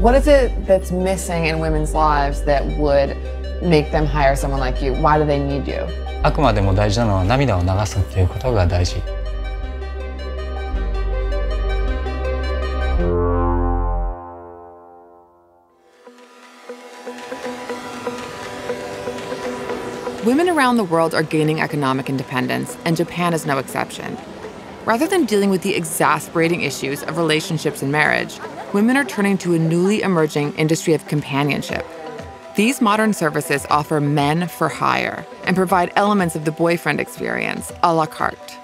What is it that's missing in women's lives that would make them hire someone like you? Why do they need you? あくまでも大事なのは涙を流すっていうことが大事。Women around the world are gaining economic independence, and Japan is no exception. Rather than dealing with the exasperating issues of relationships and marriage, women are turning to a newly emerging industry of companionship. These modern services offer men for hire and provide elements of the boyfriend experience a la carte.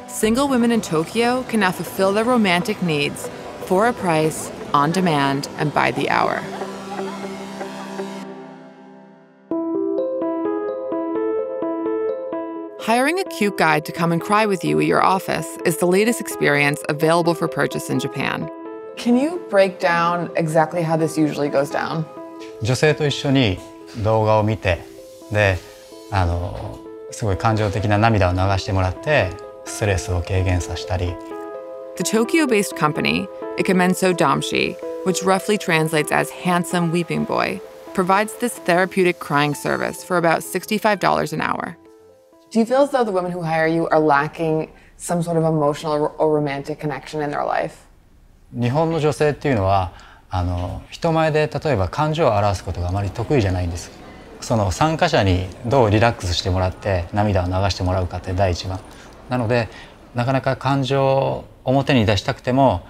Single women in Tokyo can now fulfill their romantic needs for a price, on demand, and by the hour. Hiring a cute guy to come and cry with you at your office is the latest experience available for purchase in Japan. Can you break down exactly how this usually goes down? 女性と一緒に動画を見て、すごい感情的な涙を流してもらって、ストレスを軽減させたり。The Tokyo-based company, Ikemenso Damshi, which roughly translates as handsome weeping boy, provides this therapeutic crying service for about $65 an hour. Do you feel as though the women who hire you are lacking some sort of emotional or romantic connection in their life? 日本の女性っていうのは人前で例えば感情を表すことがあまり得意じゃないんです。その参加者にどうリラックスしてもらって涙を流してもらうかって第一番。なのでなかなか感情を表に出したくても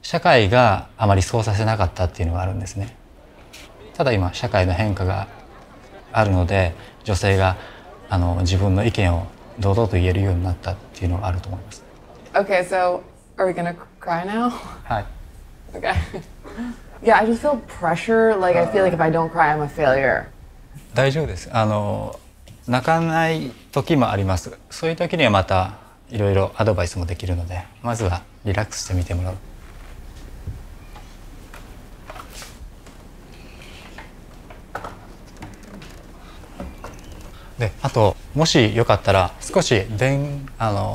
社会があまりそうさせなかったっていうのがあるんですね。ただ今社会の変化があるので女性が自分の意見を堂々と言えるようになったっていうのがあると思います。Okay, so are we gonna cry now? はい。Okay. Yeah, I just feel pressure. Like I feel like if I don't cry, I'm a failure. 大丈夫です。泣かない時もあります。そういう時にはまたいろいろアドバイスもできるので、まずはリラックスしてみてもらう。で、あともしよかったら少し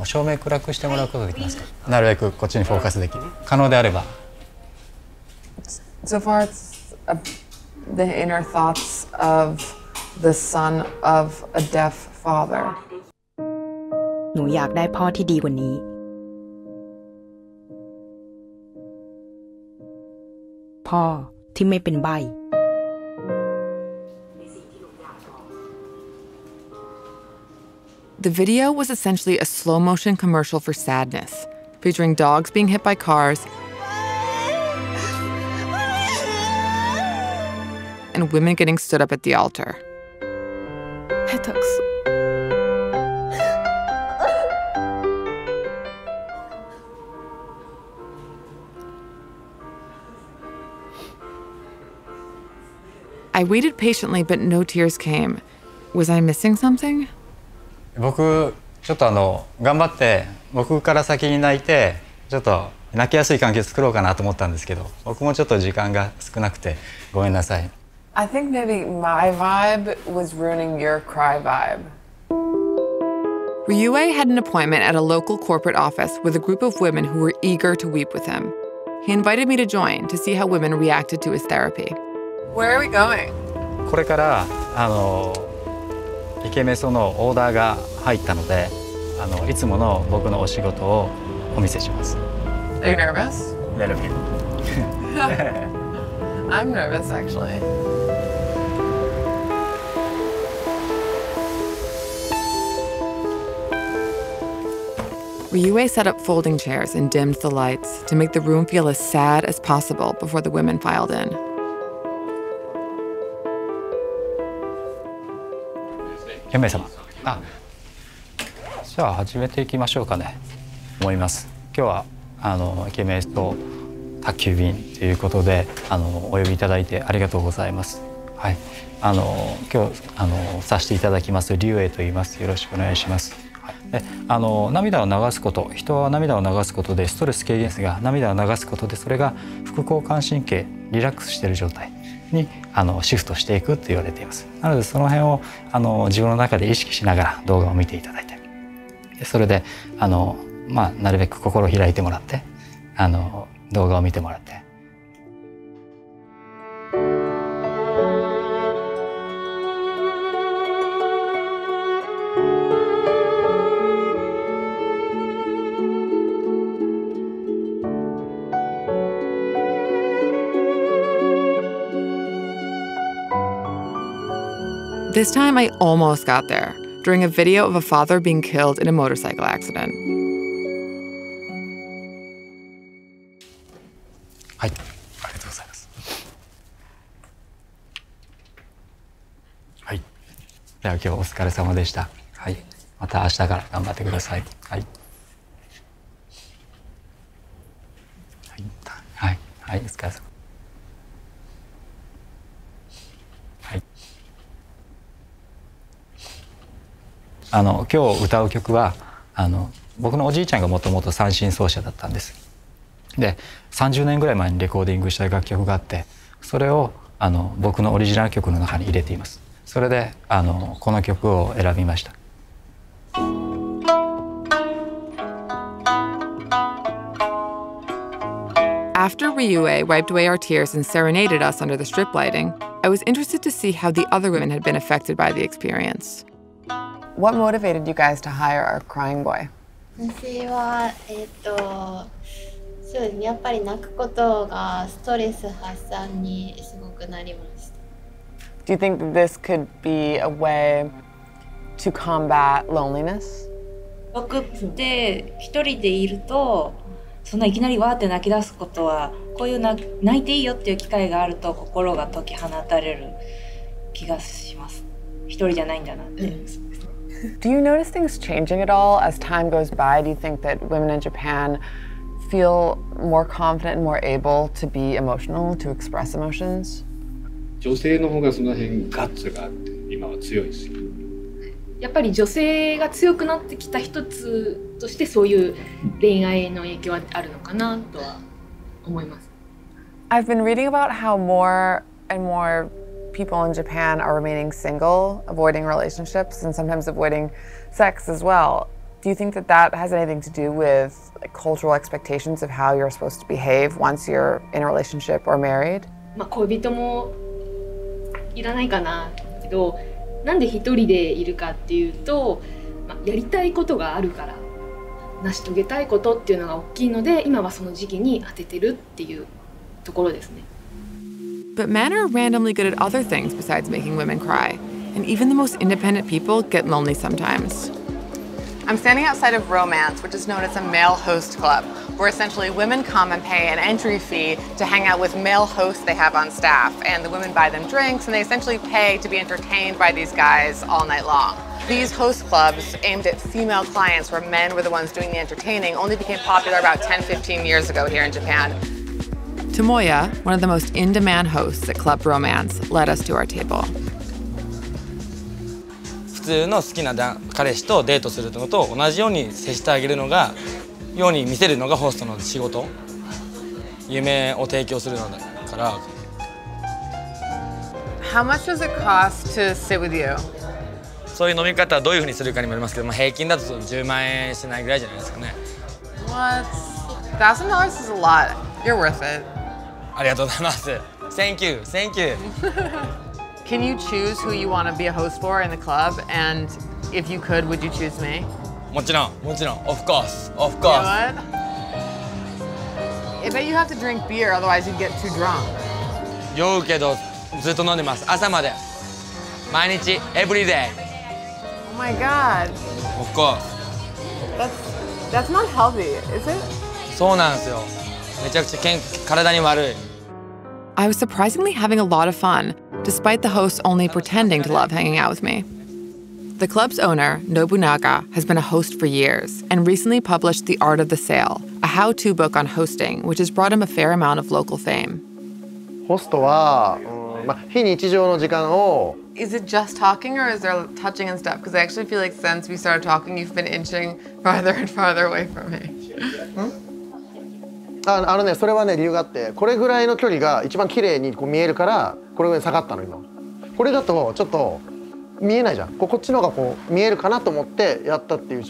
照明暗くしてもらうことできますか？なるべくこっちにフォーカスできる。可能であれば。So far, it's the inner thoughts of the son of a deaf father. หนูอยากได้พ่อที่ดีกว่านี้พ่อที่ไม่เป็นใบ้ The video was essentially a slow-motion commercial for sadness, featuring dogs being hit by cars and women getting stood up at the altar. I waited patiently, but no tears came. Was I missing something? 僕ちょっと頑張って僕から先に泣いてちょっと泣きやすい関係作ろうかなと思ったんですけど僕もちょっと時間が少なくてごめんなさい。I think maybe my vibe was ruining your cry vibe. Ryue had an appointment at a local corporate office with a group of women who were eager to weep with him. He invited me to join to see how women reacted to his therapy. Where are we going? これからイケメソのオーダーが入ったのでいつもの僕のお仕事をお見せします。Are you nervous? Little bit. I'm nervous actually. Ryue set up folding chairs and dimmed the lights to make the room feel as sad as possible before the women filed in. 4名様。じゃあ始めていきましょうかね。思います。今日はイケメンと宅急便ということでお呼びいただいてありがとうございます。はい。今日させていただきますリュウエイと言います。よろしくお願いします。で涙を流すこと人は涙を流すことでストレス軽減ですが涙を流すことでそれが副交感神経リラックスしている状態にシフトしていくと言われています。なのでその辺を自分の中で意識しながら動画を見ていただいてでそれでなるべく心を開いてもらって動画を見てもらって This time I almost got there during a video of a father being killed in a motorcycle accident. はい、ありがとうございます。はい、では今日お疲れ様でした。はい、また明日から頑張ってください。はい。はい、はい、お疲れ様。はい。今日歌う曲は僕のおじいちゃんがもともと三線奏者だったんです。で30年ぐらい前にレコーディングした楽曲があって、それを僕のオリジナル曲の中に入れています。それでこの曲を選びました。After Ryue wiped away our tears and serenaded us under the strip lighting, I was interested to see how the other women had been affected by the experience. What motivated you guys to hire our crying boy? 私はそうですね、やっぱり泣くことがストレス発散にすごくなりました。Do you think that this could be a way to combat loneliness? 僕って一人でいると、そんないきなりわーって泣き出すことは、こういう泣いていいよっていう機会があると心が解き放たれる気がします。一人じゃないんだなって。Do you notice things changing at all as time goes by? Do you think that women in Japan feel more confident and more able to be emotional, to express emotions? 女性の方がその辺ガッツがあって今は強いですよ。やっぱり女性が強くなってきた一つとしてそういう恋愛の影響はあるのかなとは思います。I've been reading about how more and more people in Japan are remaining single, avoiding relationships, and sometimes avoiding sex as well. Do you think that that has anything to do with cultural expectations of how you're supposed to behave once you're in a relationship or married? 恋人もいらないかなけど、なんで一人でいるかっていうと、やりたいことがあるから、成し遂げたいことっていうのが大きいので、今はその時期に当ててるっていうところですね。But men are randomly good at other things besides making women cry, and even the most independent people get lonely sometimes. I'm standing outside of Romance, which is known as a male host club, where essentially women come and pay an entry fee to hang out with male hosts they have on staff, and the women buy them drinks, and they essentially pay to be entertained by these guys all night long. These host clubs aimed at female clients where men were the ones doing the entertaining only became popular about 10-15 years ago here in Japan. Tomoya, one of the most in-demand hosts at Club Romance, led us to our table. 普通の好きな彼氏とデートするのと同じように接してあげるのがように見せるのがホストの仕事、夢を提供するのだから。 How much does it cost to sit with you? そういう飲み方はどういうふうにするかにもよりますけど、平均だと10万円しないぐらいじゃないですかね。 What? $1,000 is a lot. You're worth it. ありがとうございます。Thank you, thank you. Can you choose who you want to be a host for in the club? And if you could, would you choose me? もちろん、もちろん。Of course, of You course. would? I bet you have to drink beer, otherwise you'd get too drunk. 酔うけどずっと飲んでます。朝まで。毎日、every day. Oh my god. Of course. That's not healthy, is it? そうなんですよ。めちゃくちゃ体に悪い。 I was surprisingly having a lot of fun, despite the hosts only pretending to love hanging out with me. The club's owner, Nobunaga, has been a host for years and recently published The Art of the Sale, a how-to book on hosting, which has brought him a fair amount of local fame. ホストは、非日常の時間を Is it just talking or is there touching and stuff? Because I actually feel like since we started talking, you've been inching farther and farther away from me. それはね理由があって、これぐらいの距離が一番綺麗に見えるからこれぐらい下がったの今。これだとちょっと見えないじゃん。こっちの方が見えるかなと思ってやったっていう。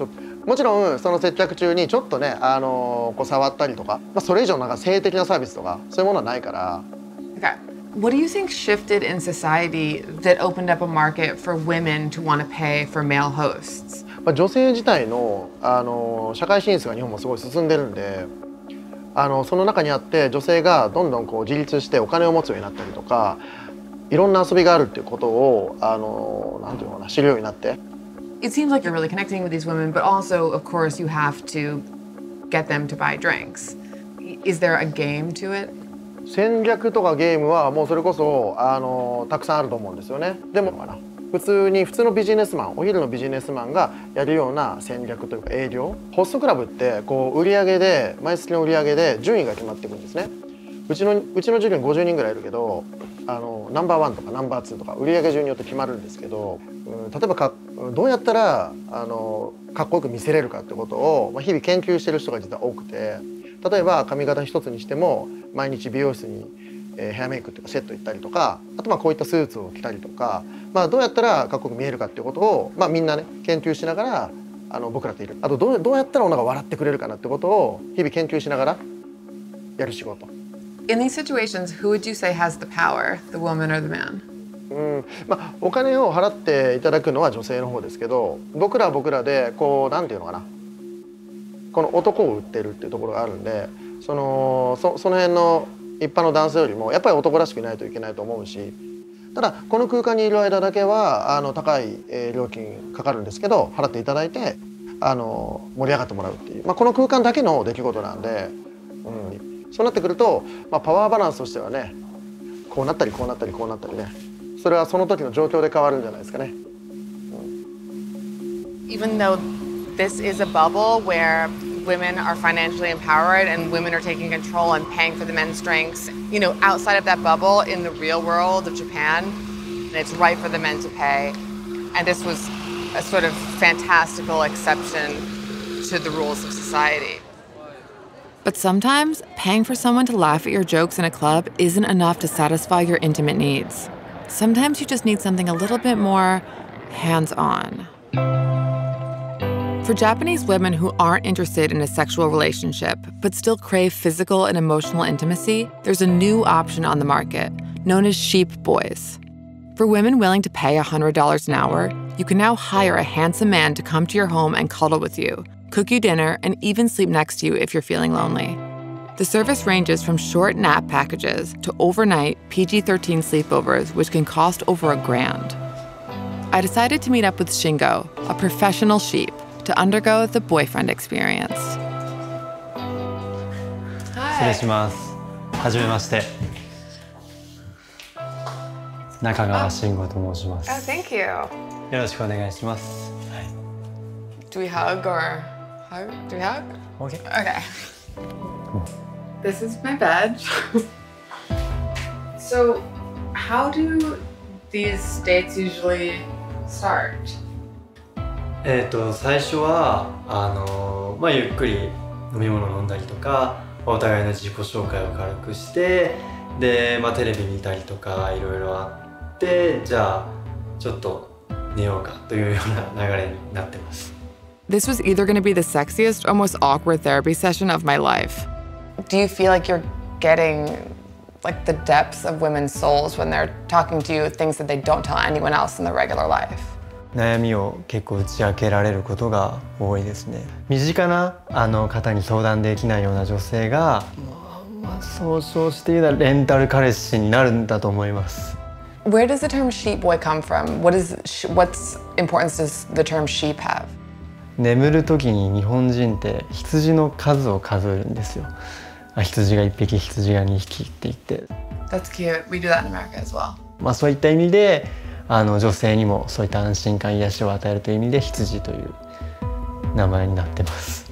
もちろんその接客中にちょっとね触ったりとか、それ以上なんか性的なサービスとかそういうものはないから。Okay. What do you think shifted in society that opened up a market for women to want to pay for male hosts? 女性自体の社会進出が日本もすごい進んでるんで。その中にあって女性がどんどん自立してお金を持つようになったりとかいろんな遊びがあるっていうことをなんていうのかな、知るようになって。It seems like you're really connecting with these women, but also, of course, you have to get them to buy drinks. Is there a game to it? 戦略とかゲームはもうそれこそたくさんあると思うんですよね。でも普通のビジネスマン、お昼のビジネスマンがやるような戦略というか営業、ホストクラブってこう売上で毎月の売上で順位が決まっていくんですね。うちの従業員50人ぐらいいるけど、ナンバーワンとかナンバーツーとか売上順によって決まるんですけど、例えばどうやったらかっこよく見せれるかってことを、日々研究してる人が実は多くて、例えば髪型一つにしても毎日美容室にヘアメイクっていうかセット行ったりとか、あとこういったスーツを着たりとか、どうやったらかっこよく見えるかっていうことを、みんなね研究しながら僕らといる。あとどうやったら女が笑ってくれるかなってことを日々研究しながらやる仕事。In these situations, who would you say has the power, the woman or the man? お金を払っていただくのは女性の方ですけど、僕らは僕らでこうなんていうのかな、この男を売ってるっていうところがあるんで、その辺の一般の男性よりもやっぱり男らしくいないといけないと思うし、ただこの空間にいる間だけは高い料金かかるんですけど、払っていただいて盛り上がってもらうっていう、この空間だけの出来事なんで、そうなってくると、パワーバランスとしてはね、こうなったりこうなったりこうなったりね、それはその時の状況で変わるんじゃないですかね。Even though this is a bubble where women are financially empowered and women are taking control and paying for the men's drinks, you know, outside of that bubble in the real world of Japan, it's right for the men to pay. And this was a sort of fantastical exception to the rules of society. But sometimes, paying for someone to laugh at your jokes in a club isn't enough to satisfy your intimate needs. Sometimes you just need something a little bit more hands-on. For Japanese women who aren't interested in a sexual relationship, but still crave physical and emotional intimacy, there's a new option on the market, known as sheep boys. For women willing to pay $100 an hour, you can now hire a handsome man to come to your home and cuddle with you, cook you dinner, and even sleep next to you if you're feeling lonely. The service ranges from short nap packages to overnight PG-13 sleepovers, which can cost over $1,000. I decided to meet up with Shingo, a professional sheep, to undergo the boyfriend experience. Hi. 失礼します。はじめまして。中川慎吾と申します。Oh, thank you. よろしくお願いします。Do we hug or hug? Do we hug? Okay. Okay. This is my bed. So, how do these dates usually start? 最初はゆっくり飲み物飲んだりとか、お互いの自己紹介を軽くして、で、テレビ見たりとかいろいろあって、じゃあちょっと寝ようかというような流れになってます。This was either going to be the sexiest or most awkward therapy session of my life. Do you feel like you're getting like the depths of women's souls when they're talking to you, things that they don't tell anyone else in their regular life? 悩みを結構打ち明けられることが多いですね。身近な方に相談できないような女性が、総称して言うならレンタル彼氏になるんだと思います。Where does the term sheep boy come from? What's importance does the term sheep have? 眠る時に日本人って羊の数を数えるんですよ。羊が1匹、羊が2匹って言って。That's cute. We do that in America as well. そういった意味で女性にもそういった安心感、癒しを与えるという意味で羊という名前になってます。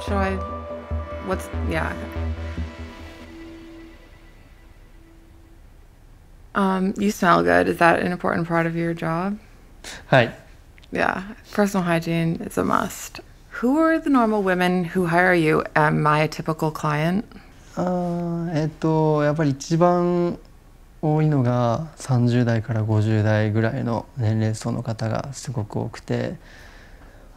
Should I? What's yeah? You smell good. Is that an important part of your job? はい。Yeah, personal hygiene is a must. Who are the normal women who hire you? Am I a typical client? やっぱり一番多いのが30代から50代ぐらいの年齢層の方がすごく多くて、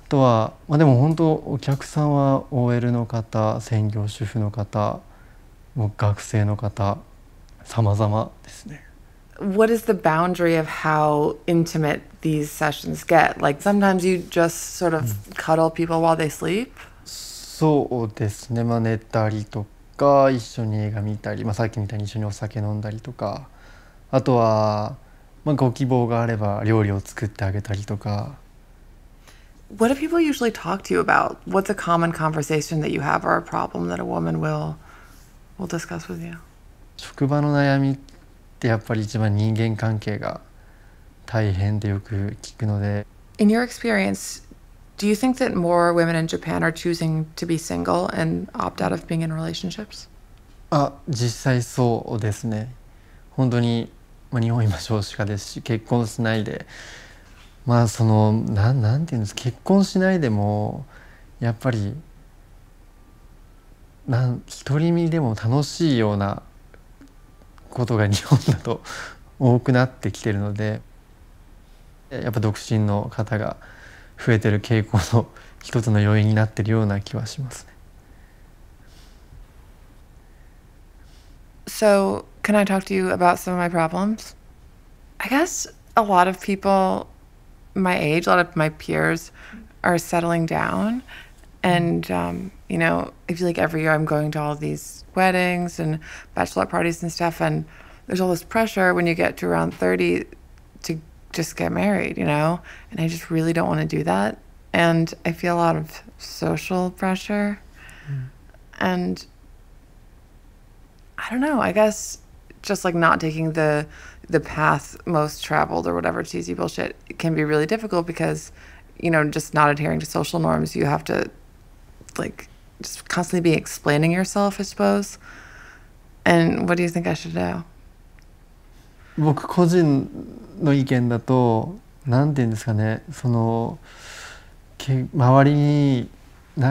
あとは、でも本当お客さんは OL の方、専業主婦の方、学生の方、様々ですね。What is the boundary of how intimate these sessions get? Like sometimes you just sort of cuddle people while they sleep? そうですね。寝たりとか。か一緒に映画見たり、さっきみたいに一緒にお酒飲んだりとか、あとは、ご希望があれば料理を作ってあげたりとか。What do people usually talk to you about? What's a common conversation that you have or a problem that a woman will discuss with you? 職場の悩みってやっぱり一番人間関係が大変でよく聞くので。In your experience, do you think that more women in Japan are choosing to be single and opt out of being in relationships? 実際そうですね。本当に、日本今少子化ですし、結婚しないで、なんていうんです、結婚しないでもやっぱり独り身でも楽しいようなことが日本だと多くなってきてるので、やっぱ独身の方が増えてる傾向の一つの要因になってるような気はしますね。So, can I talk to you about some of my problems? I guess a lot of people my age, a lot of my peers are settling down. And, I feel like every year I'm going to all of these weddings and bachelorette parties and stuff. And there's all this pressure when you get to around 30 to just get married, And I just really don't want to do that. And I feel a lot of social pressure. And I don't know, I guess just like not taking the path most traveled or whatever cheesy bullshit, it can be really difficult because, just not adhering to social norms, you have to just constantly be explaining yourself, I suppose. And what do you think I should do? 僕個人の意見だと、なんていうんですかね、周りに流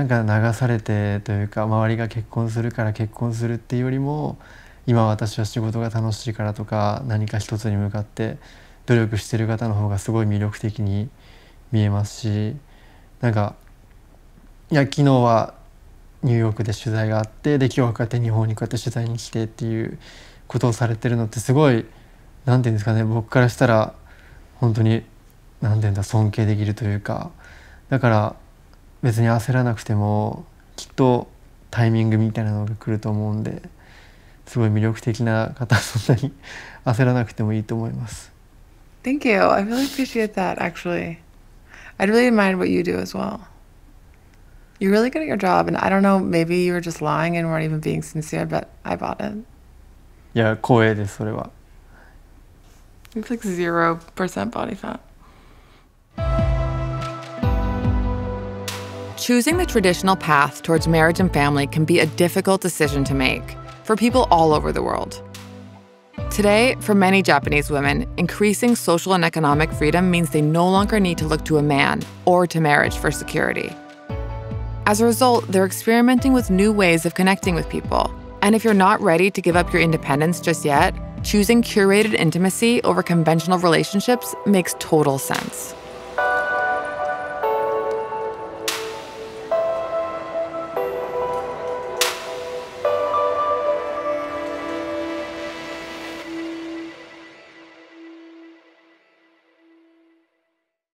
されてというか、周りが結婚するから結婚するっていうよりも、今私は仕事が楽しいからとか、何か一つに向かって努力してる方の方がすごい魅力的に見えますし、昨日はニューヨークで取材があって、で今日はこうやって日本にこうやって取材に来てっていうことをされてるのってすごい、なんていうんですかね、僕からしたら本当に尊敬できるというか、だから別に焦らなくてもきっとタイミングみたいなのが来ると思うんで、すごい魅力的な方はそんなに焦らなくてもいいと思います。Thank you. I really appreciate that, actually. I'd really admire what you do as well. You're really good at your job, and I don't know, maybe you were just lying and weren't even being sincere, but I bought it. いや、光栄です、それは。You have 0% body fat. Choosing the traditional path towards marriage and family can be a difficult decision to make for people all over the world. Today, for many Japanese women, increasing social and economic freedom means they no longer need to look to a man or to marriage for security. As a result, they're experimenting with new ways of connecting with people. And if you're not ready to give up your independence just yet, choosing curated intimacy over conventional relationships makes total sense.